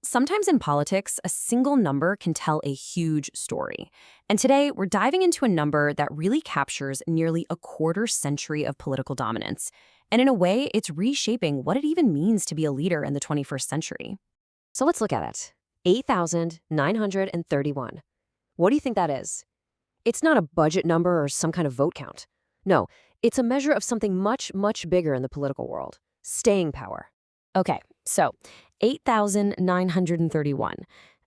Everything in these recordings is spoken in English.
Sometimes in politics, a single number can tell a huge story. And today, we're diving into a number that really captures nearly a quarter century of political dominance. And in a way, it's reshaping what it even means to be a leader in the 21st century. So let's look at it. 8,931. What do you think that is? It's not a budget number or some kind of vote count. No, it's a measure of something much, much bigger in the political world. Staying power. Okay, so 8,931.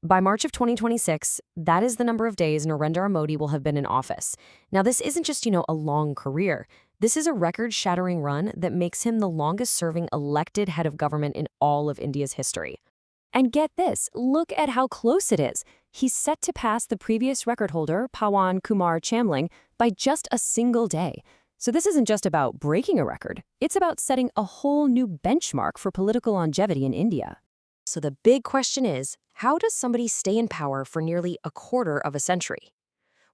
By March of 2026, that is the number of days Narendra Modi will have been in office. Now, this isn't just, a long career. This is a record-shattering run that makes him the longest-serving elected head of government in all of India's history. And get this, look at how close it is. He's set to pass the previous record holder, Pawan Kumar Chamling, by just a single day. So this isn't just about breaking a record. It's about setting a whole new benchmark for political longevity in India. So the big question is, how does somebody stay in power for nearly a quarter of a century?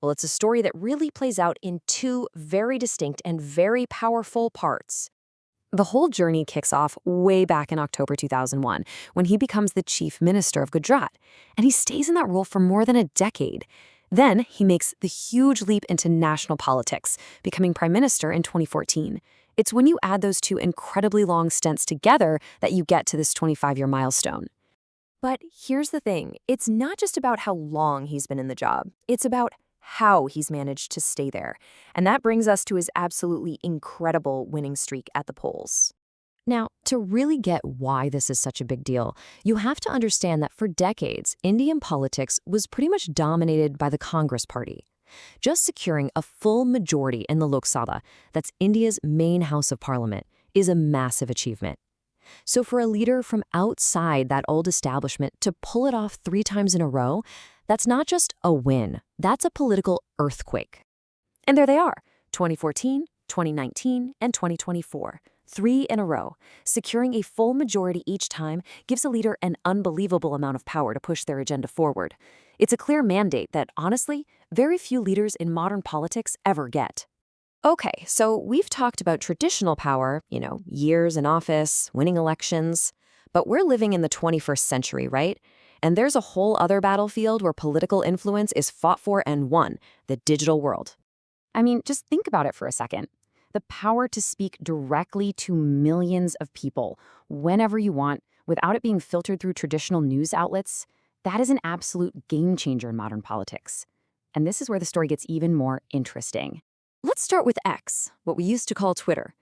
Well, it's a story that really plays out in two very distinct and very powerful parts. The whole journey kicks off way back in October 2001, when he becomes the Chief Minister of Gujarat, and he stays in that role for more than a decade. Then he makes the huge leap into national politics, becoming Prime Minister in 2014. It's when you add those two incredibly long stints together that you get to this 25-year milestone. But here's the thing, it's not just about how long he's been in the job, it's about how he's managed to stay there. And that brings us to his absolutely incredible winning streak at the polls. Now, to really get why this is such a big deal, you have to understand that for decades, Indian politics was pretty much dominated by the Congress Party. Just securing a full majority in the Lok Sabha, that's India's main house of parliament, is a massive achievement. So for a leader from outside that old establishment to pull it off 3 times in a row, that's not just a win, that's a political earthquake. And there they are, 2014, 2019, and 2024. 3 in a row. Securing a full majority each time gives a leader an unbelievable amount of power to push their agenda forward. It's a clear mandate that, honestly, very few leaders in modern politics ever get. Okay, so we've talked about traditional power, years in office, winning elections, but we're living in the 21st century, right? And there's a whole other battlefield where political influence is fought for and won, the digital world. I mean, just think about it for a second. The power to speak directly to millions of people whenever you want without it being filtered through traditional news outlets, that is an absolute game changer in modern politics. And this is where the story gets even more interesting. Let's start with X, what we used to call Twitter.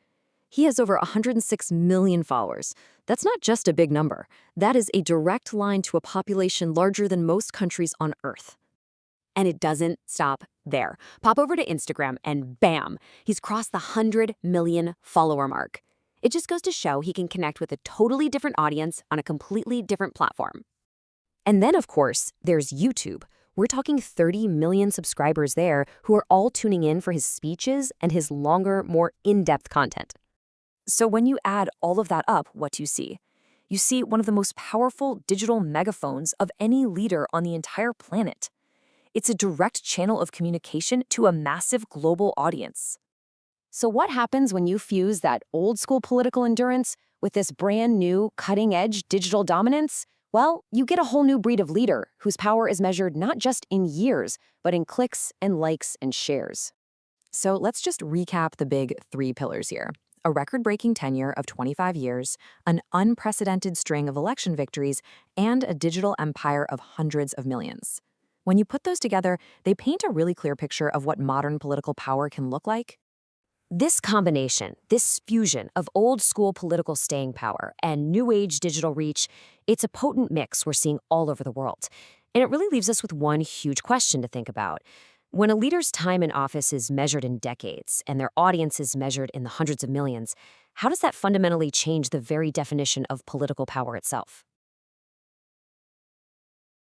He has over 106 million followers. That's not just a big number. That is a direct line to a population larger than most countries on Earth. And it doesn't stop there. Pop over to Instagram and bam, he's crossed the 100 million follower mark. It just goes to show he can connect with a totally different audience on a completely different platform. And then, of course, there's YouTube. We're talking 30 million subscribers there who are all tuning in for his speeches and his longer, more in-depth content. So when you add all of that up, what do you see? You see one of the most powerful digital megaphones of any leader on the entire planet. It's a direct channel of communication to a massive global audience. So what happens when you fuse that old-school political endurance with this brand-new, cutting-edge digital dominance? Well, you get a whole new breed of leader whose power is measured not just in years, but in clicks and likes and shares. So let's just recap the big 3 pillars here. A record-breaking tenure of 25 years, an unprecedented string of election victories, and a digital empire of hundreds of millions. When you put those together, they paint a really clear picture of what modern political power can look like. This combination, this fusion of old-school political staying power and new-age digital reach, it's a potent mix we're seeing all over the world. And it really leaves us with one huge question to think about. When a leader's time in office is measured in decades and their audience is measured in the hundreds of millions, how does that fundamentally change the very definition of political power itself?